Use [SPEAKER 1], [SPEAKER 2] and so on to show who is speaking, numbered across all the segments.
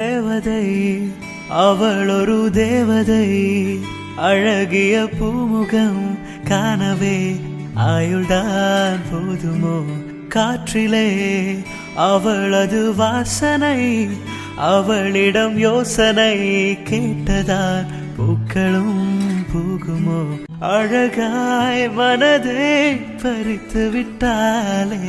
[SPEAKER 1] தேவதை அவள் ஒரு தேவதை, அழகிய பூமுகம் காணவே ஆயுள்தான் போதுமோ? காற்றிலே அவளது வாசனை, அவளிடம் யோசனை கேட்டதால் பூக்களும் பூகுமோ? அழகாய் மனதை பறித்து விட்டாலே.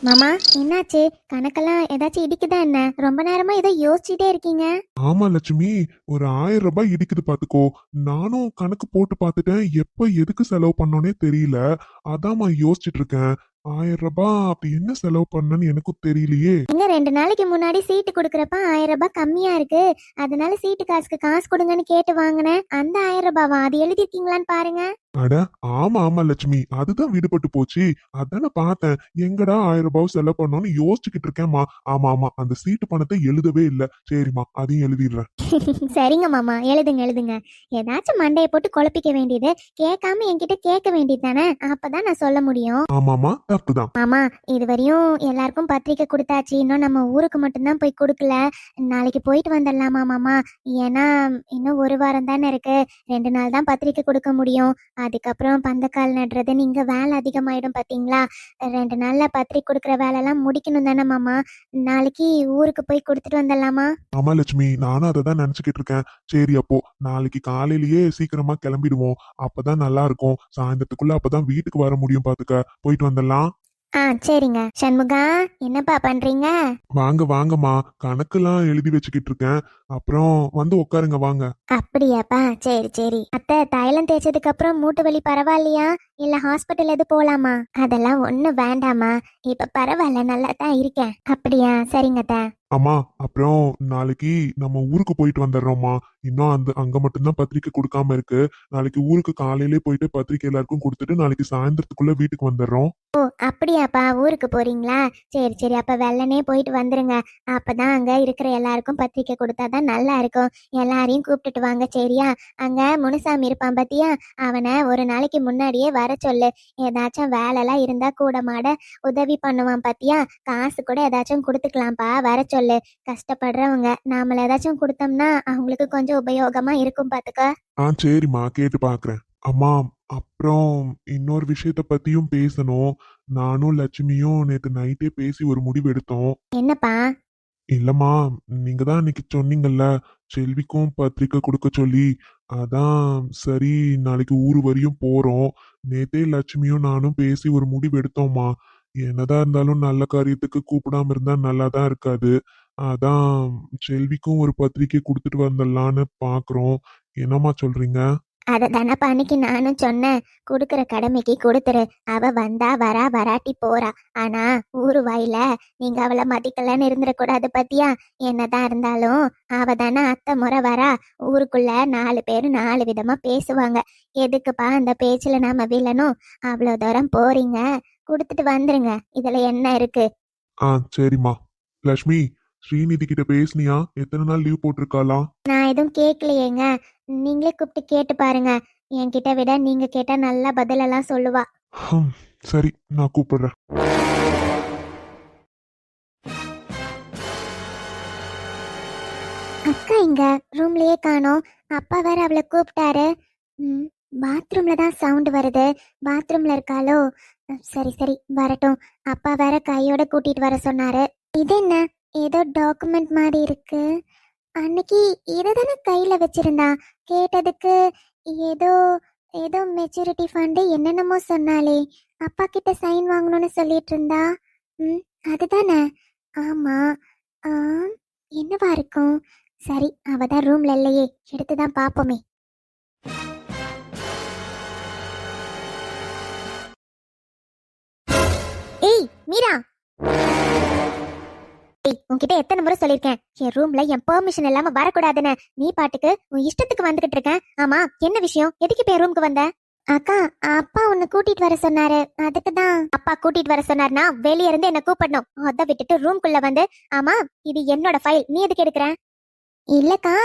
[SPEAKER 2] மாமா என்னாச்சு? கணக்கெல்லாம் ஏதாச்சும் இடிக்குதா என்ன? ரொம்ப நேரமா ஏதோ யோசிச்சுட்டே இருக்கீங்க.
[SPEAKER 3] ஆமா லட்சுமி, ஒரு 1000 ரூபாய் இடிக்குது பாத்துக்கோ. நானும் கணக்கு போட்டு பாத்துட்டேன், எப்ப எதுக்கு செலவு பண்ணோனே தெரியல. அதாம்மா யோசிச்சுட்டு இருக்கேன். 1000 ரூபாய் அப்படி என்ன செலவு பண்ணன்னு எனக்கும் தெரியலையே.
[SPEAKER 2] இங்க 2 நாளைக்கு முன்னாடி சீட்டு கொடுக்கறப்ப 1000 ரூபாய் கம்மியா இருக்கு, அதனால சீட்டு காசுக்கு காசு கொடுங்கன்னு கேட்டு வாங்கினேன். அந்த 1000 ரூபாவா? அது எழுதிருக்கீங்களான்னு பாருங்க.
[SPEAKER 3] அட ஆமா ஆமா லட்சுமி, அதுதான் விடுபட்டு போச்சு. அதானே பார்த்தேன், எங்கடா 1000 ரூபாய் செலவு பண்ணோன்னு யோசிச்சுக்கிட்டு இருக்கேன்மா. ஆமா ஆமா, அந்த சீட்டு பணத்தை எழுதவே இல்ல. சரிம்மா, அதையும் எழுதிடுறேன்.
[SPEAKER 2] சரிங்க மாமா, எழுதுங்க எழுதுங்க. ஏதாச்சும் மண்டையை போட்டு குழப்பிக்க வேண்டியது, கேட்காம என்கிட்ட கேட்க வேண்டியது தானே, அப்பதான் நான் சொல்ல முடியும்.
[SPEAKER 3] ஆமாமா, தப்புதான்.
[SPEAKER 2] மாமா, இதுவரையும் எல்லாருக்கும் பத்திரிக்கை கொடுத்தாச்சு, இன்னும் நம்ம ஊருக்கு மட்டும்தான் போய் கொடுக்கல. நாளைக்கு போயிட்டு வந்துடலாமா மாமா? ஏன்னா இன்னும் ஒரு வாரம் தானே இருக்கு, 2 நாள் தான் பத்திரிக்கை கொடுக்க முடியும். அதுக்கப்புறம் பந்தக்கால் நடுறதுன்னு இங்க வேலை அதிகமாயிடும் பாத்தீங்களா? 2 நாள்ல பத்திரிக்கை கொடுக்குற வேலையெல்லாம் முடிக்கணும் தானே மாமா? நாளைக்கு ஊருக்கு போய் கொடுத்துட்டு வந்துடலாமா?
[SPEAKER 3] ஆமா லட்சுமி, நானும் அதை தான் நினைச்சுக்கிட்டு இருக்கேன். சரி, அப்போ நாளைக்கு காலையிலேயே சீக்கிரமா கிளம்பிடுவோம். அப்பதான் நல்லா இருக்கும். சாயந்தரத்துக்குள்ள அப்பதான் வீட்டுக்கு வர முடியும். பாத்துக்க, போயிட்டு வந்துடலாம்.
[SPEAKER 2] சரிங்க. சண்முகா, என்னப்பா பண்றீங்க?
[SPEAKER 3] வாங்க வாங்கம்மா, கணக்கெல்லாம் எழுதி வச்சுக்கிட்டு இருக்கேன். அப்புறம் வந்து உட்காருங்க, வாங்க.
[SPEAKER 2] அப்படியாப்பா, சரி சரி. அத்தை, தைலம் தேய்ச்சதுக்கு அப்புறம் மூட்டு வலி பரவாயில்லையா? இல்ல ஹாஸ்பிட்டல் எது போலாமா? அதெல்லாம் ஒண்ணும் வேண்டாமா, இப்ப பரவாயில்ல, நல்லா தான் இருக்கேன். அப்படியா? சரிங்க அத்தை.
[SPEAKER 3] அம்மா, அப்புறம் நாளைக்கு நம்ம ஊருக்கு போயிட்டு வந்துடுறோம்மா. இன்னும் அங்க மட்டும்தான் பத்திரிக்கை கொடுக்காம இருக்கு. நாளைக்கு ஊருக்கு காலையிலே போயிட்டு பத்திரிக்கை எல்லாருக்கும் கொடுத்துட்டு நாளைக்கு சாயந்தரத்துக்குள்ள வீட்டுக்கு வந்துடுறோம்.
[SPEAKER 2] ஓ, அப்படியாப்பா, ஊருக்கு போறீங்களா? சரி சரி, அப்ப வெள்ளனே போயிட்டு வந்துருங்க. அப்பதான் அங்க இருக்கிற எல்லாருக்கும் பத்திரிக்கை கொடுத்தாதான் நல்லா இருக்கும். எல்லாரையும் கூப்பிட்டுட்டு வாங்க, சரியா? அங்க முனுசாமி இருப்பான் பாத்தியா, அவனை ஒரு நாளைக்கு முன்னாடியே வர சொல்லு. ஏதாச்சும் வேலைலாம் இருந்தா கூட மாட உதவி பண்ணுவான் பாத்தியா? காசு கூட ஏதாச்சும் கொடுத்துக்கலாம்ப்பா, வர சொல்லு. கஷ்டப்படுறவங்க நாமள ஏதாச்சும் கொடுத்தோம்னா அவங்களுக்கு கொஞ்சம் உபயோகமா இருக்கும் பாத்துக்க.
[SPEAKER 3] சரிம்மா, கேட்டு பாக்குறேன். அம்மா, அப்புறம் இன்னொரு விஷயத்த பத்தியும் பேசணும். நானும் லட்சுமியும் நேத்து நைட்டே பேசி ஒரு முடிவு எடுத்தோம்.
[SPEAKER 2] என்னப்பா?
[SPEAKER 3] இல்லம்மா, நீங்க தான் அன்னைக்கு சொன்னீங்கல்ல, செல்விக்கும் பத்திரிக்கை கொடுக்க சொல்லி. அதான் சரி, நாளைக்கு ஊர் வரையும் போறோம். நேத்தே லட்சுமியும் நானும் பேசி ஒரு முடிவு எடுத்தோம்மா. என்னதான் இருந்தாலும் நல்ல காரியத்துக்கு கூப்பிடாம இருந்தா நல்லா தான் இருக்காது. அதான் செல்விக்கும் ஒரு பத்திரிக்கை கொடுத்துட்டு வந்துடலான்னு பாக்குறோம். என்னம்மா சொல்றீங்க?
[SPEAKER 2] அதை தானப்பா அன்னைக்கு நானும் சொன்னேன். கொடுக்குற கடமைக்கு கொடுத்துரு. அவ வந்தா வரா, வராட்டி போறா. ஆனா ஊரு வாயில நீங்க அவளை மதிக்கலன்னு இருந்துடக்கூடாது பத்தியா? என்னதான் இருந்தாலும் அவ தானே அத்தை முறை வரா. ஊருக்குள்ள 4 பேர் 4 விதமா பேசுவாங்க. எதுக்குப்பா அந்த பேச்சுல நாம வில்லணும்? அவ்வளோ தூரம் போறீங்க, கொடுத்துட்டு வந்துருங்க. இதுல என்ன இருக்கு?
[SPEAKER 3] சரிம்மா. லட்சுமி, ஸ்ரீநிதி கிட்ட பேசுனியா? எத்தனை நாள் லீவ் போட்டிருக்காளாம்?
[SPEAKER 2] நான் எதுவும் கேட்கலையேங்க. நீங்களே கூப்பிட்டு கேட்டு பாருங்க. என்கிட்ட விட நீங்க கேட்டா நல்லா பதிலெல்லாம் சொல்லுவா.
[SPEAKER 3] சரி, நான் கூப்பிடுறேன்.
[SPEAKER 2] அக்கா இங்க ரூம்லயே காணோம். அப்பா வேற அவளை கூப்பிட்டாரு. பாத்ரூம்ல தான் சவுண்ட் வருது. பாத்ரூம்ல இருக்காளோ? சரி சரி, வரட்டும். அப்பா வேற கையோட கூட்டிட்டு வர சொன்னாரு. இது என்ன, ஏதோ டாக்குமெண்ட் மாதிரி இருக்கு. அன்னைக்கு இதை தானே கையில வச்சிருந்தா. கேட்டதுக்கு ஏதோ ஏதோ மெச்சூரிட்டி ஃபண்டு என்னென்னமோ சொன்னாலே. அப்பா கிட்ட சைன் வாங்கணும்னு சொல்லிட்டு இருந்தா. ம் அதுதானே? ஆமா. ஆம், என்னவா இருக்கும்? சரி, அவ தான் ரூம்ல இல்லையே, எடுத்துதான் பாப்போமே. ஏய் மீரா, உன்கிட்ட எத்தனை முறை சொல்லிருக்கேன், என் ரூம்ல என் பெர்மிஷன் இல்லாம வரக்கூடாதுன்னு. நீ பாட்டுக்கு உன் இஷ்டத்துக்கு வந்துகிட்டு இருக்க. ஆமா, என்ன விஷயம்? எதுக்கு இப்ப ரூமுக்கு வந்த? அக்கா, அப்பா உன்னை கூட்டிட்டு வர சொன்னாரு, அதுக்கு தான். அப்பா கூட்டிட்டு வர சொன்னார்னா வெளிய இருந்து என்ன கூப்பிடணும். அதை விட்டுட்டு ரூம்குள்ள வந்து, ஆமா இது என்னோட ஃபைல், நீ எதுக்கு எடுக்கிற? இல்லக்கா,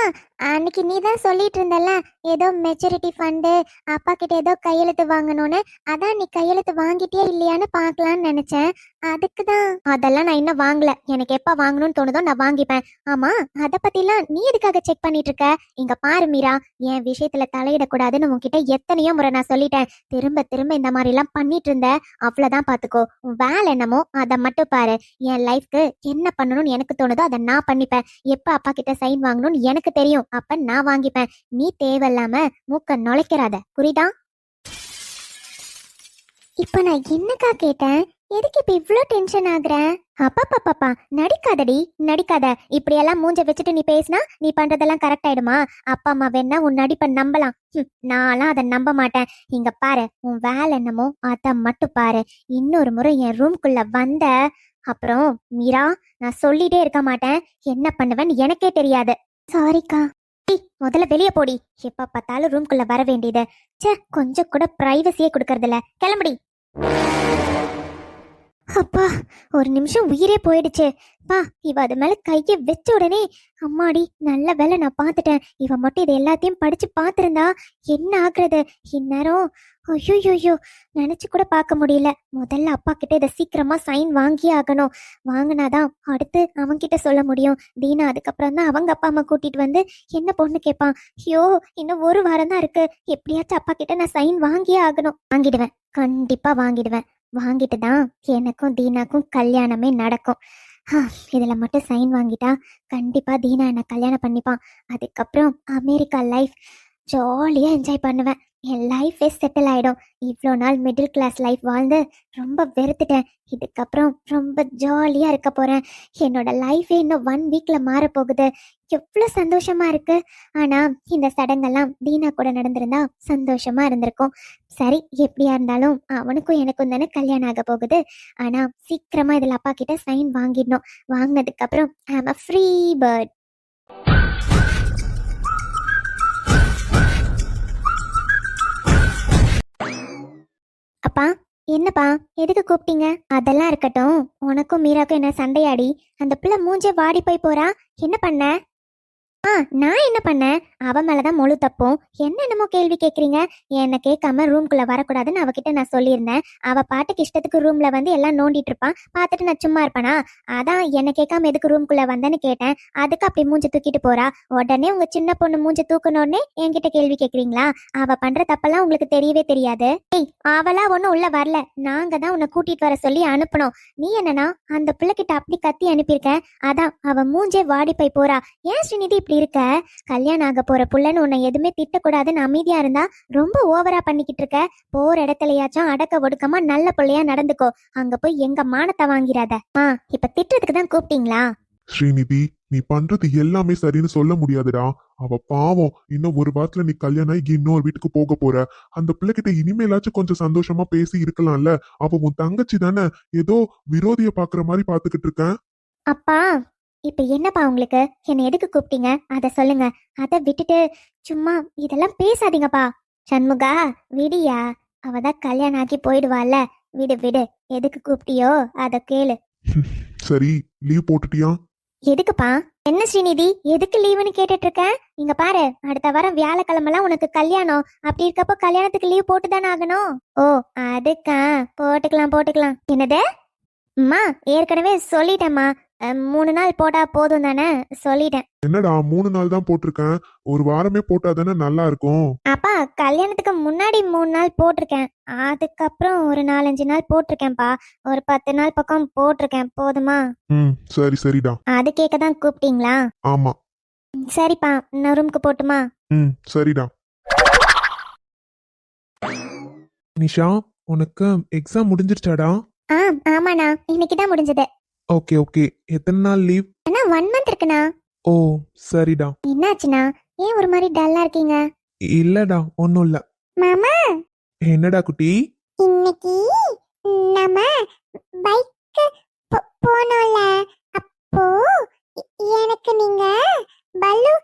[SPEAKER 2] அன்னைக்கு நீ தான் சொல்லிட்டு இருந்தல்ல ஏதோ மெச்சூரிட்டி ஃபண்டு அப்பா கிட்ட ஏதோ கையெழுத்து வாங்கணும்னு. அதான் நீ கையெழுத்து வாங்கிட்டியா இல்லையான்னு பார்க்கலான்னு நினைச்சேன். அதுக்கு தான். அதெல்லாம் நான் இன்னும் வாங்கல. எனக்கு எப்ப வாங்கணும்னு தோணுதோ நான் வாங்கிப்பேன். ஆமா, அத பத்திலாம் நீ எதுக்காக செக் பண்ணிட்டு இருக்க? இங்க பாரு மீரா, என் விஷயத்துல தலையிடக்கூடாதுன்னு உன்கிட்ட எத்தனையோ முறை நான் சொல்லிட்டேன். திரும்ப திரும்ப இந்த மாதிரி எல்லாம் பண்ணிட்டு இருந்த அவ்வளவுதான் பாத்துக்கோ. உன் வேலை என்னமோ அதை மட்டும் பாரு. என் லைஃப்க்கு என்ன பண்ணணும்னு எனக்கு தோணுதோ அதை நான் பண்ணிப்பேன். எப்ப அப்பா கிட்ட சைன் வாங்கணும்னு எனக்கு தெரியும், அப்ப நான் வாங்கிப்பேன். நீ தேவையில்லாம மூக்க நுழைக்கிறாத, புரியுதா? இப்ப நான் என்னக்கா கேட்டேன்? எதுக்கு இப்ப இவ்ளோ டென்ஷன் ஆகுற? அப்பா நடிக்காதடி, நடிக்காத. இப்படியெல்லாம் மூஞ்ச வச்சுட்டு நீ பேசினா நீ பண்றதெல்லாம் கரெக்ட் ஆயிடுமா? அப்பா அம்மா வேணா உன் நடிப்பை நம்பலாம். நான்லாம் அதை நம்ப மாட்டேன். இங்க பாரு, உன் வேலை என்னமோ அத மட்டும் பாரு. இன்னொரு முறை என் ரூம்குள்ள வந்த அப்புறம் மீரா, நான் சொல்லிட்டே இருக்க மாட்டேன். என்ன பண்ணுவேன்னு எனக்கே தெரியாது. சாரிக்கா. முதல்ல வெளியே போடி. எப்ப பார்த்தாலும் ரூம்குள்ள வர வேண்டியது. ச்சே, கொஞ்சம் கூட பிரைவசியே கொடுக்கறதில்ல. கிளம்புடி. அப்பா, ஒரு நிமிஷம் உயிரே போயிடுச்சு. பா, இவ அது மேல கைய வச்ச உடனே அம்மாடி நல்ல வேலை நான் பார்த்துட்டேன். இவ மட்டும் இது எல்லாத்தையும் படிச்சு பார்த்திருந்தா என்ன ஆகுறது இந்நேரம்? ஐயோ, நினைச்சு கூட பார்க்க முடியல. முதல்ல அப்பா கிட்ட இதை சீக்கிரமா சைன் வாங்கியே ஆகணும். வாங்கினாதான் அடுத்து அவன்கிட்ட சொல்ல முடியும். தீனா அதுக்கப்புறம் தான் அவங்க அப்பா அம்மா கூட்டிட்டு வந்து என்ன பொண்ணு கேட்பான். ஐயோ, இன்னும் ஒரு வாரம் தான் இருக்கு. எப்படியாச்சும் அப்பா கிட்ட நான் சைன் வாங்கியே ஆகணும். வாங்கிடுவேன், கண்டிப்பா வாங்கிடுவேன். வாங்கிட்டு தான் எனக்கும் தீனாக்கும் கல்யாணமே நடக்கும். இதுல மட்டும் சைன் வாங்கிட்டா கண்டிப்பா தீனா என்ன கல்யாணம் பண்ணிப்பான். அதுக்கப்புறம் அமெரிக்கா லைஃப் ஜாலியா என்ஜாய் பண்ணுவேன். என் லைஃபே செட்டில் ஆயிடும். இவ்வளோ நாள் மிடில் கிளாஸ் லைஃப் வாழ்ந்து ரொம்ப வெறுத்துட்டேன். இதுக்கப்புறம் ரொம்ப ஜாலியா இருக்க போறேன். என்னோட லைஃபே இன்னும் 1 வீக்ல மாற போகுது. எவ்வளோ சந்தோஷமா இருக்கு. ஆனா இந்த சடங்கெல்லாம் தீனா கூட நடந்திருந்தா சந்தோஷமா இருந்திருக்கும். சரி, எப்படியா இருந்தாலும் அவனுக்கும் எனக்கும் தானே கல்யாணம் ஆக போகுது. ஆனா சீக்கிரமா இதுல அப்பா கிட்ட சைன் வாங்கிடணும். வாங்கினதுக்கு அப்புறம் ஐ அம் அ ஃப்ரீ பேர்ட். அப்பா, என்னப்பா, எதுக்கு கூப்பிட்டீங்க? அதெல்லாம் இருக்கட்டும். உனக்கும் மீராக்கும் என்ன சண்டையாடி? அந்த பிள்ளை மூஞ்சே வாடி போய் போறா. என்ன பண்ண? நான் என்ன பண்ணேன்? அவ மேலதான் முழு தப்பும். என்னென்னமோ கேள்வி கேக்குறீங்க. என்ன கேட்காம ரூம்குள்ள வரக்கூடாதுன்னு அவகிட்ட நான் சொல்லியிருந்தேன். அவ பாட்டுக்கு இஷ்டத்துக்கு ரூம்ல வந்து எல்லாம் நோண்டிட்டு இருப்பான். பார்த்துட்டு நான் சும்மா இருப்பானா? அதான் என்ன கேட்காம எதுக்கு ரூம்குள்ள வந்தேன்னு கேட்டேன். அதுக்கு அப்படி மூஞ்சி தூக்கிட்டு போறா. உடனே உங்க சின்ன பொண்ணு மூஞ்சி தூக்கணும்னே என்கிட்ட கேள்வி கேக்குறீங்களா? அவ பண்ற தப்பெல்லாம் உங்களுக்கு தெரியவே தெரியாது. அவளா ஒன்னும் உள்ள வரல. நாங்க தான் உன்னை கூட்டிட்டு வர சொல்லி அனுப்பணும். நீ என்னன்னா அந்த பிள்ளைகிட்ட அப்படி கத்தி அனுப்பியிருக்க. அதான் அவ மூஞ்சே வாடி போய் போறா. ஏன் ஸ்ரீநிதி இப்படி இருக்க? கல்யாணம் ஆக போற புள்ளன்னு உன்னை எதுவுமே திட்டக்கூடாதுன்னு அமைதியா இருந்தா ரொம்ப ஓவரா பண்ணிக்கிட்டு இருக்க. போற இடத்துலயாச்சும் அடக்க ஒடுக்கமா நல்ல பிள்ளையா நடந்துக்கோ. அங்க போய் எங்க மானத்தை வாங்கிறாத. இப்ப திட்டத்துக்கு தான் கூப்பிட்டீங்களா?
[SPEAKER 3] ஸ்ரீநிதி, நீ பண்றது எல்லாமே சரின்னு சொல்ல முடியாதுடா. அவ பாவம். இன்னும் ஒரு வாரத்துல நீ கல்யாணம் ஆகி இன்னொரு வீட்டுக்கு போக போற. அந்த பிள்ளைகிட்ட இனிமேலாச்சும் கொஞ்சம் சந்தோஷமா பேசி இருக்கலாம்ல. அவ உன் தங்கச்சி தானே. ஏதோ விரோதிய பாக்குற மாதிரி பாத்துக்கிட்டு இருக்கேன்.
[SPEAKER 2] அப்பா, இப்ப என்னப்பா உங்களுக்கு? என்ன எதுக்கு கூப்பிட்டீங்க அத சொல்லுங்க. அதை விட்டுட்டு சும்மா இதெல்லாம் பேசாதீங்கப்பா. சண்முகா, விடியா. அவதான் கல்யாணம் ஆகி போயிடுவாள்ல. விடு விடு. எதுக்கு கூப்பிட்டியோ அத கேளு.
[SPEAKER 3] சரி, லீவ் போட்டுட்டியா?
[SPEAKER 2] எதுக்குப்பா? என்ன ஸ்ரீநிதி, எதுக்கு லீவுன்னு கேட்டுட்டு இருக்க? இங்க பாரு, அடுத்த வாரம் வியாழக்கிழமெல்லாம் உனக்கு கல்யாணம். அப்படி இருக்கப்போ கல்யாணத்துக்கு லீவ் போட்டுதானே ஆகணும். ஓ, அதுக்கா? போட்டுக்கலாம். என்னது? அம்மா, ஏற்கனவே சொல்லிட்டேம்மா. 3 நாள் போட்டா போதும் தானே சொல்லிட்டேன்.
[SPEAKER 3] என்னடா 3 நாள் தான் போட்டிருக்கேன். ஒரு வாரமே போட்டா தானே நல்லா இருக்கும்.
[SPEAKER 2] அப்பா, கல்யாணத்துக்கு முன்னாடி 3 நாள் போட்டிருக்கேன். அதுக்கப்புறம் ஒரு 4-5 நாள் போட்டிருக்கேன்ப்பா. ஒரு 10 நாள் பக்கம் போட்டிருக்கேன். போதுமா?
[SPEAKER 3] சரிடா.
[SPEAKER 2] அது கேட்க தான் கூப்பிட்டீங்களா?
[SPEAKER 3] ஆமா.
[SPEAKER 2] சரிப்பா, நான் ரூமுக்கு போட்டுமா?
[SPEAKER 3] சரிடா. நிஷா, உனக்கு எக்ஸாம் முடிஞ்சிருச்சாடா?
[SPEAKER 2] ஆமாண்ணா, இன்னைக்கு தான் முடிஞ்சது.
[SPEAKER 3] ஓகே. எத்தனை நாள் லீவ்?
[SPEAKER 2] அண்ணா 1 மந்த் இருக்குண்ணா.
[SPEAKER 3] ஓ, சரிடா.
[SPEAKER 2] என்னாச்சுண்ணா, ஏன் ஒரு மாதிரி டல்லா இருக்கீங்க?
[SPEAKER 3] இல்லடா, ஒன்னும் இல்ல.
[SPEAKER 2] மாமா,
[SPEAKER 3] என்னடா குட்டி?
[SPEAKER 2] இன்னைக்கு நம்ம பைக் போனோம்ல, அப்போ எனக்கு நீங்க பல்லு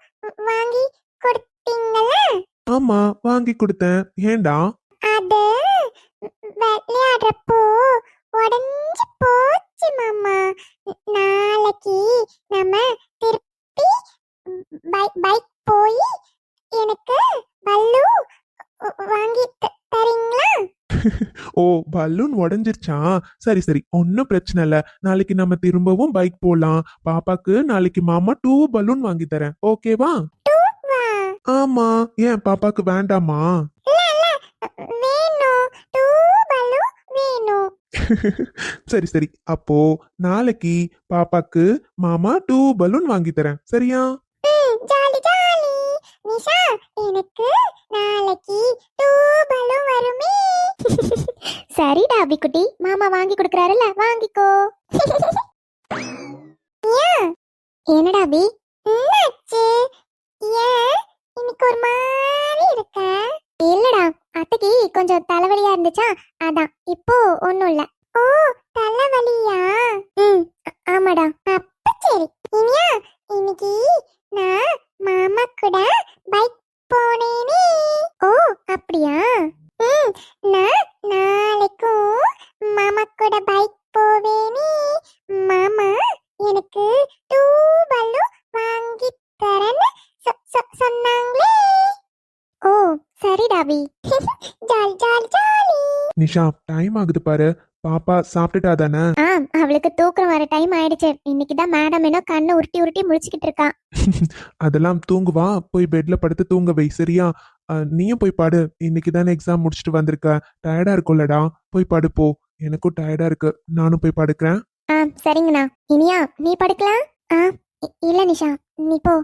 [SPEAKER 2] வாங்கி கொடுத்தீங்களா?
[SPEAKER 3] ஆமா, வாங்கி கொடுத்தேன். ஏன்டா?
[SPEAKER 2] அது விளையாடுறப்போ உடைஞ்சு போச்சு மாமா. நாளைக்கு நம்ம திருப்பி பைக் போய் எனக்கு பல்லு வாங்கி தரீங்களா?
[SPEAKER 3] ஓ, பலூன் உடஞ்சிருச்சா? சரி சரி, ஒன்னும் பிரச்சனை இல்ல. நாளைக்கு நம்ம திரும்பவும் பைக் போலாம். பாப்பாக்கு நாளைக்கு மாமா 2 பலூன் வாங்கி தரேன். ஓகேவா?
[SPEAKER 2] வா.
[SPEAKER 3] ஆமா. ஏன் பாப்பாக்கு வேண்டாமா?
[SPEAKER 2] இல்ல வேணும். பல்லு வேணும்.
[SPEAKER 3] சரி சரி, அப்போ நாளைக்கு பாப்பாக்கு மாமா 2 பலூன் வாங்கி தரேன். சரியா?
[SPEAKER 2] Jolly jolly. நிஷா, எனக்கு நாளைக்கு பல்லு வருமே. சரிடா அபிக்குட்டி, மாமா வாங்கி கொடுக்கறாருல, வாங்கிக்கோ. ஏன்? என்னடா அபி, என்னாச்சு? ஏன் இன்னைக்கு ஒரு மாதிரி இருக்க? இல்லடா, அத்தைக்கு கொஞ்சம் தலைவலியா இருந்துச்சா, அதான். இப்போ ஒண்ணும் இல்ல. ஓ, தலைவலியா? ஆமாடா. அப்ப சரி. இனியா, இன்னைக்கு நான் மாமா கூட பைக் போனேனே. ஓ, அப்படியா? நான் நாளைக்கும் மாமா கூட பைக் போவேனே. மாமா எனக்கு 2 பல்லு வாங்கி தரேன்னு சொன்னாங்களே. ஓ, சரி toffee. Jolly jolly jolly.
[SPEAKER 3] Nisha, time ஆகுது பாரு. பாப்பா சாப்பிட்டுட்டா தானே?
[SPEAKER 2] அவளுக்கு தூக்கம் வர டைம் ஆயிடுச்சு. இன்னைக்கு தான் மேடம் என்ன கண்ணை உருட்டி உருட்டி முழிச்சுக்கிட்டு இருக்கா.
[SPEAKER 3] அதெல்லாம் தூங்குவா. போய் பெட்ல படுத்து தூங்க வை. சரியா? நீயும் போய் பாடு. இன்னைக்கு தானே எக்ஸாம் முடிச்சுட்டு வந்திருக்க. டயர்டா இருக்கும்லடா. போய் படு போ. எனக்கும் டயர்டா இருக்கு. நானும் போய் படுக்கிறேன்.
[SPEAKER 2] சரிங்கண்ணா. இனியா, நீ படுக்கலாம்? இல்ல நிஷா, நீ போ,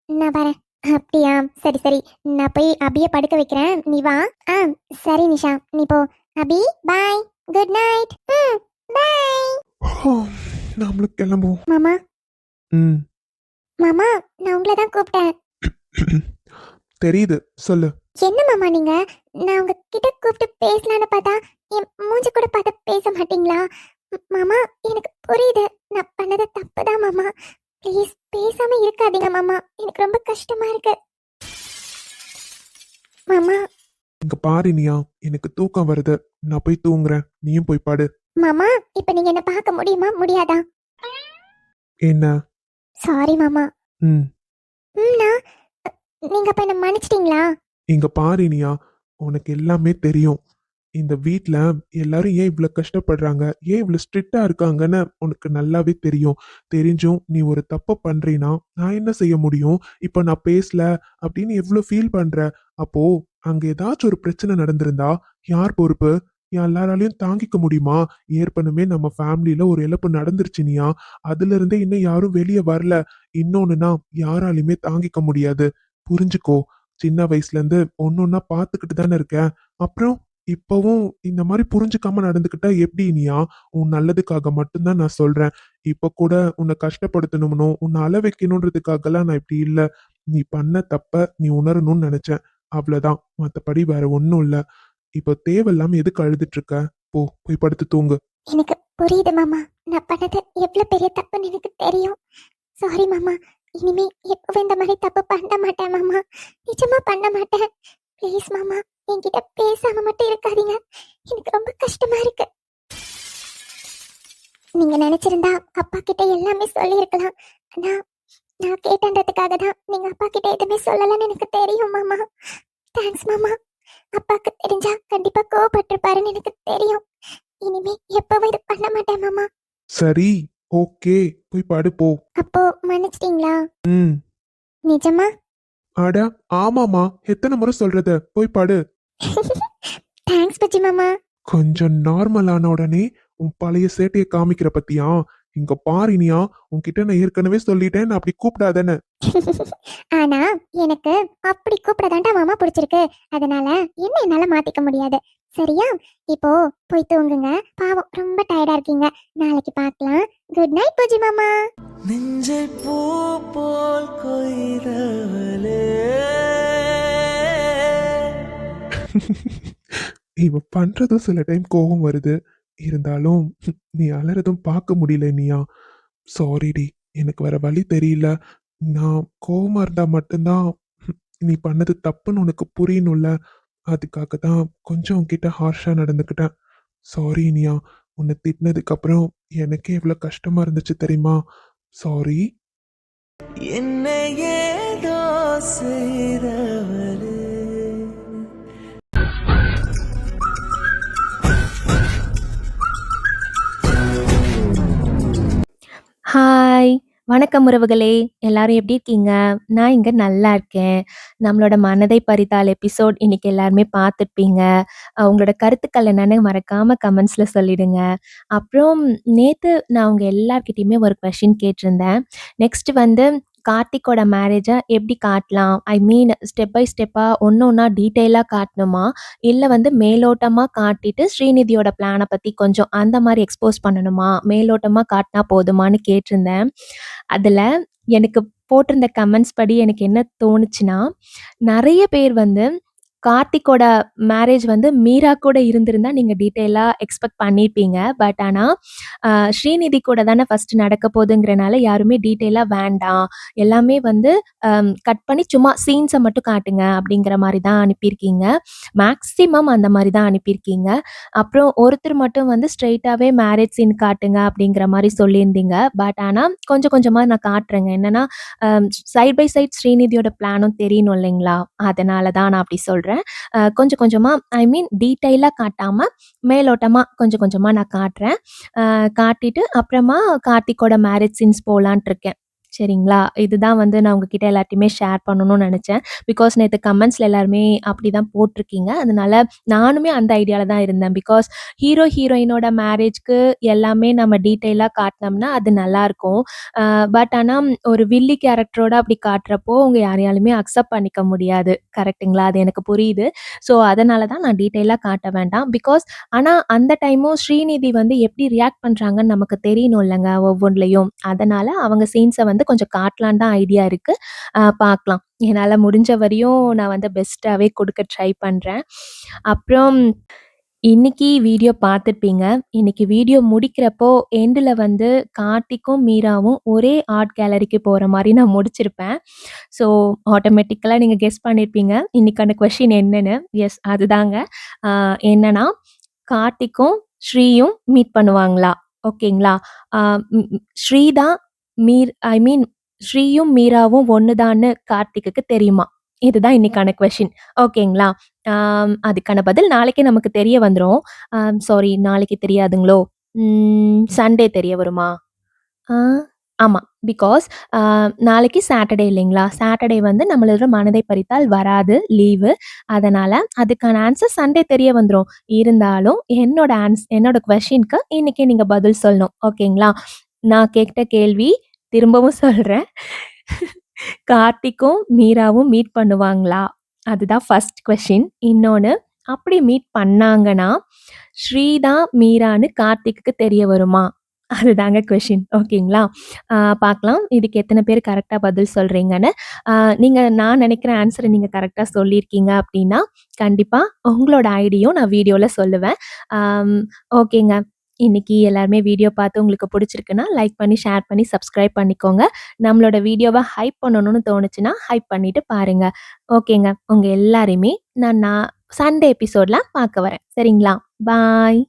[SPEAKER 2] நான் வரேன். அப்படியா? சரி சரி, நான் போய் அபிய படுக்க வைக்கிறேன், நீ வா. சரி நிஷா, நீ போ. Abhi, bye. Good night. Bye.
[SPEAKER 3] நம்மளும் கிளம்புவோம்.
[SPEAKER 2] மாமா,
[SPEAKER 3] ம்.
[SPEAKER 2] மாமா, நான் உங்களை தான் கூப்பிட்டேன்.
[SPEAKER 3] தெரியுது, சொல்லு.
[SPEAKER 2] என்ன மாமா நீங்க? நான் உங்க கிட்ட கூப்பிட்டு பேசலான்னு பார்த்தா என் மூஞ்சி கூட பார்த்து பேச மாட்டீங்களா? மாமா, எனக்கு புரியுது, நான் பண்ணது தப்புதான் மாமா. ப்ளீஸ் பேசாம இருக்காதீங்க மாமா, எனக்கு ரொம்ப கஷ்டமா இருக்கு மாமா.
[SPEAKER 3] இங்க பாரு நியா, எனக்கு தூக்கம் வருது. நான் போய் தூங்குறேன். நீயும் போய் பாடு.
[SPEAKER 2] மாமா, இப்ப நீங்க என்ன பார்க்க முடியுமா முடியாதா?
[SPEAKER 3] என்ன?
[SPEAKER 2] சாரி மாமா.
[SPEAKER 3] ம்.
[SPEAKER 2] நான் நீங்க அப்ப என்ன மன்னிச்சிட்டீங்களா?
[SPEAKER 3] இங்க பாரு நியா, உனக்கு எல்லாமே தெரியும். இந்த வீட்ல எல்லாரும் ஏன் இவ்வளவு கஷ்டப்படுறாங்க, ஏன் இவ்வளவு ஸ்ட்ரிக்டா இருக்காங்கன்னு உனக்கு நல்லாவே தெரியும். தெரிஞ்சும் நீ ஒரு தப்பு பண்றீனா நான் என்ன செய்ய முடியும்? இப்ப நான் பேசல அப்படின்னு எவ்வளவு ஃபீல் பண்ற. அப்போ அங்க ஏதாச்சும் ஒரு பிரச்சனை நடந்திருந்தா யார் பொறுப்பு? எல்லாராலையும் தாங்கிக்க முடியுமா? ஏற்கனவே நம்ம ஃபேமிலியில ஒரு இழப்பு நடந்துருச்சுனியா. அதுல இருந்தே இன்னும் யாரும் வெளியே வரல. இன்னொன்னுனா யாராலையுமே தாங்கிக்க முடியாது. புரிஞ்சுக்கோ. சின்ன வயசுல இருந்து ஒன்னொன்னா பாத்துக்கிட்டு தானே இருக்க. அப்புறம் இப்பவும் இந்த மாதிரி புரிஞ்சுக்காம நடந்துக்கிட்டா எப்படி இனியா? உன் நல்லதுக்காக மட்டும்தான் நான் சொல்றேன். இப்ப கூட உன்னை கஷ்டப்படுத்தணும்னோ உன்னை அழ வைக்கணுன்றதுக்காகலாம் நான் இப்படி இல்ல. நீ பண்ண தப்ப நீ உணரணும்னு நினைச்சேன். அவ்வளவுதான். மத்தபடி வேற ஒன்னும் இல்ல. இப்ப தேவையில்லாம எதுக்கு அழுதுட்டு இருக்க? போய் படுத்து தூங்கு.
[SPEAKER 2] எனக்கு புரியுது மாமா, நான் பண்ணது எவ்வளவு பெரிய தப்புன்னு எனக்கு தெரியும். சாரி மாமா, இனிமே எப்பவும் இந்த மாதிரி தப்பு பண்ண மாட்டேன் மாமா, நிஜமா பண்ண மாட்டேன். ப்ளீஸ் மாமா, என்கிட்ட பேசாம மட்டும் இருக்காதீங்க, எனக்கு ரொம்ப கஷ்டமா இருக்கு. நீங்க நினைச்சிருந்தா அப்பா கிட்ட எல்லாமே சொல்லியிருக்கலாம். நான் நான் கேட்டன்றதுக்காக தான் நீங்க அப்பா கிட்ட எதுவுமே சொல்லலன்னு எனக்கு தெரியும் மாமா. தேங்க்ஸ் மாமா. அப்பாக்கு தெரிஞ்சா கண்டிப்பா கோவப்பட்டிருப்பாருன்னு எனக்கு தெரியும். இனிமே எப்பவும் இது பண்ண மாட்டேன் மாமா.
[SPEAKER 3] சரி, ஓகே, போய் படு போ.
[SPEAKER 2] அப்போ மன்னிச்சிட்டீங்களா?
[SPEAKER 3] ம்.
[SPEAKER 2] நிஜமா?
[SPEAKER 3] அட ஆமாமா, எத்தனை முறை சொல்றது? போய் படு.
[SPEAKER 2] தேங்க்ஸ் பச்சி மாமா.
[SPEAKER 3] கொஞ்சம் நார்மலான உடனே உன் பழைய சேட்டையை காமிக்கிற பத்தியா? இங்க பாரினியா, உன்கிட்ட நான் ஏற்கனவே சொல்லிட்டேன், நான் அப்படி கூப்பிடாதேன்னு.
[SPEAKER 2] ஆனா எனக்கு அப்படி கூப்பிடதாண்டா மாமா பிடிச்சிருக்கு. அதனால என்ன என்னால மாத்திக்க முடியாது. சரியா? இப்போ போய் தூங்குங்க. பாவம் ரொம்ப டயர்டா இருக்கீங்க. நாளைக்கு பார்க்கலாம். குட் நைட் பூஜி மாமா.
[SPEAKER 1] நெஞ்சை பூ போல் கொய்தவளே.
[SPEAKER 3] இவ பண்றதும் சில டைம் கோபம் வருது. இருந்தாலும் நீ அலறதும் பார்க்க முடியல நீயா. சாரிடி, எனக்கு வேற வழி தெரியல. நான் கோவமா இருந்தா மட்டும்தான் நீ பண்ணது தப்புன்னு உனக்கு புரியணும்ல. அதுக்காக தான் கொஞ்சம் உன்கிட்ட ஹார்ஷா நடந்துக்கிட்டேன். சாரி இனியா. உன்னை திட்டினதுக்கு அப்புறம் எனக்கே எவ்வளவு கஷ்டமா இருந்துச்சு தெரியுமா? சாரி.
[SPEAKER 1] என்னை ஏதோ செய்தவளே.
[SPEAKER 4] ஹாய்! வணக்கம் உறவுகளே! எல்லாரும் எப்படி இருக்கீங்க? நான் இங்க நல்லா இருக்கேன். நம்மளோட மனதை பறித்தால் எபிசோட் இன்னைக்கு எல்லாருமே பார்த்துருப்பீங்க. உங்களோட கருத்துக்கள் என்னன்னு மறக்காம கமெண்ட்ஸ்ல சொல்லிடுங்க. அப்புறம் நேத்து நான் உங்க எல்லார்கிட்டயுமே ஒரு கொஸ்டின் கேட்டிருந்தேன். நெக்ஸ்ட் வந்து கார்த்திக்கோட மேரேஜ எப்படி காட்டலாம்? ஐ மீன் ஸ்டெப் பை ஸ்டெப்பா ஒண்ணு ஒண்ணா டீட்டெயிலா காட்டணுமா? இல்ல வந்து மேலோட்டமா காட்டிட்டு ஸ்ரீநிதியோட பிளான பத்தி கொஞ்சம் அந்த மாரி எக்ஸ்போஸ் பண்ணணுமா? மேலோட்டமா காட்டினா போதுமான்னு கேட்டிருந்தேன். அதுல எனக்கு போட்டிருந்த கமெண்ட்ஸ் படி எனக்கு என்ன தோணுச்சுன்னா, நெறைய பேர் வந்து கார்த்திக்கோட மேரேஜ் வந்து மீரா கூட இருந்திருந்தா நீங்க டீட்டெயிலா எக்ஸ்பெக்ட் பண்ணியிருப்பீங்க. பட் ஆனா, ஸ்ரீநிதி கூட தானே ஃபர்ஸ்ட் நடக்க போதுங்கிறனால யாருமே டீட்டெயிலா வேண்டாம். எல்லாமே வந்து கட் பண்ணி சும்மா சீன்ஸ மட்டும் காட்டுங்க அப்படிங்கிற மாரி தான் அனுப்பியிருக்கீங்க. மேக்ஸிமம் அந்த மாரி தான் அனுப்பியிருக்கீங்க. அப்புறம் ஒருத்தர் மட்டும் வந்து ஸ்ட்ரெய்ட்டாவே மேரேஜ் சீன் காட்டுங்க அப்படிங்கிற மாரி சொல்லியிருந்தீங்க. பட் ஆனா, கொஞ்சம் கொஞ்சமா நான் காட்டுறேங்க. என்னன்னா, சைட் பை சைட் ஸ்ரீநிதியோட பிளானும் தெரியணும் இல்லைங்களா? அதனால தான் நான் அப்படி சொல்றேன். கொஞ்சம் கொஞ்சமா ஐ மீன் டீட்டெயிலா காட்டாம, மேலோட்டமா கொஞ்சம் கொஞ்சமா நான் காட்டுறேன். காட்டிட்டு அப்புறமா கார்த்திக்கோட மேரேஜ் சீன்ஸ் போலான்ட்டு இருக்கேன். சரிங்களா? இதுதான் வந்து நான் உங்ககிட்ட எல்லார்ட்டயுமே ஷேர் பண்ணணும்னு நெனச்சேன். பிகாஸ் நேத்து கமெண்ட்ஸ்ல எல்லாருமே அப்படிதான் போட்டிருக்கீங்க. அதனால நானுமே அந்த ஐடியால தான் இருந்தேன். பிகாஸ் ஹீரோ, ஹீரோயினோட மேரேஜ்க்கு எல்லாமே நம்ம டீட்டெயிலா காட்டுனோம்னா அது நல்லாருக்கும். பட் ஆனா ஒரு வில்லி கேரக்டரோட அப்படி காட்டுறப்போ உங்க யாரையாலுமே அக்செப்ட் பண்ணிக்க முடியாது. கரெக்ட்டுங்களா? அது எனக்கு புரியுது. ஸோ அதனால தான் நான் டீட்டெயிலா காட்ட வேண்டாம். பிகாஸ் ஆனா அந்த டைமும் ஸ்ரீநிதி வந்து எப்படி ரியாக்ட் பண்றாங்கன்னு நமக்கு தெரியணும் இல்லங்க ஒவ்வொன்லயும். அதனால அவங்க சீன்ஸ வந்து கொஞ்சம் காட்டலான்னு தான் ஐடியா இருக்கு. பார்க்கலாம். என்னால முடிஞ்ச வரையும் நான் வந்து பெஸ்ட்டாவே குடுக்க ட்ரை பண்றேன். அப்புறம் இன்னைக்கு வீடியோ பார்த்துருப்பீங்க. இன்னைக்கு வீடியோ முடிக்கிறப்போ எண்டுல வந்து கார்த்திக்கும், மீராவும் ஒரே ஆர்ட் கேலரிக்கு போற மாரி நான் முடிச்சிருப்பேன். ஸோ ஆட்டோமேட்டிக்கலா நீங்க கெஸ் பண்ணியிருப்பீங்க. இன்னைக்கான கொஸ்டின் என்னன்னு. எஸ் அதுதாங்க. அ என்னன்னா, கார்த்திக்கும், ஸ்ரீயும் மீட் பண்ணுவாங்களா? ஓகேங்களா? அ ம் ம் ஸ்ரீ தான் ஐ மீன் ஸ்ரீயும், மீராவும் ஒண்ணு தான்னு கார்த்திக்குக்கு தெரியுமா? இதுதான் இன்னைக்கான கொஸ்டின். ஓகேங்களா? அதுக்கான பதில் நாளைக்கே நமக்கு தெரிய வந்துரும். சாரி நாளைக்கு தெரியாதுங்களோ? சண்டே தெரிய வருமா? ஆ ஆமா. பிகாஸ் அ நாளைக்கு சாட்டர்டே இல்லைங்களா? சாட்டர்டே வந்து நம்மளோட மனதை பறித்தால் வராது, லீவு. அதனால அதுக்கான ஆன்சர் சண்டே தெரிய வந்துரும். இருந்தாலும் என்னோட கொஸ்டின்க்கு இன்னைக்கே நீங்க பதில் சொல்லணும். ஓகேங்களா? நான் கேட்ட கேள்வி திரும்பவும் சொல்றேன். கார்த்திக்கும், மீராவும் மீட் பண்ணுவாங்களா? அதுதான் ஃபர்ஸ்ட் கொஸ்டின். இன்னொன்னு, அப்படி மீட் பண்ணாங்கன்னா, ஸ்ரீ தான் மீரான்னு கார்த்திக்குக்கு தெரிய வருமா? அதுதாங்க கொஸ்டின். ஓகேங்களா? பார்க்கலாம். இதுக்கு எத்தன பேர் கரெக்ட்டா பதில் சொல்றீங்கன்னு. அ நீங்க நான் நெனைக்கிற ஆன்ஸர நீங்க கரெக்ட்டா சொல்லியிருக்கீங்க அப்படின்னா, கண்டிப்பா உங்களோட ஐடியும் நான் வீடியோல சொல்லுவேன். அம் ஓகேங்க. இன்னைக்கு எல்லாருமே வீடியோ பார்த்து உங்களுக்கு புடிச்சிருக்குன்னா, லைக் பண்ணி, ஷேர் பண்ணி, சப்ஸ்கிரைப் பண்ணிக்கோங்க. நம்மளோட வீடியோவ ஹைப் பண்ணணும்னு தோணுச்சுன்னா, ஹைப் பண்ணிட்டு பாருங்க. ஓகேங்க. உங்க எல்லாரையுமே நான் சண்டே எபிசோட்ல பார்க்க வரேன். சரிங்களா? பாய்.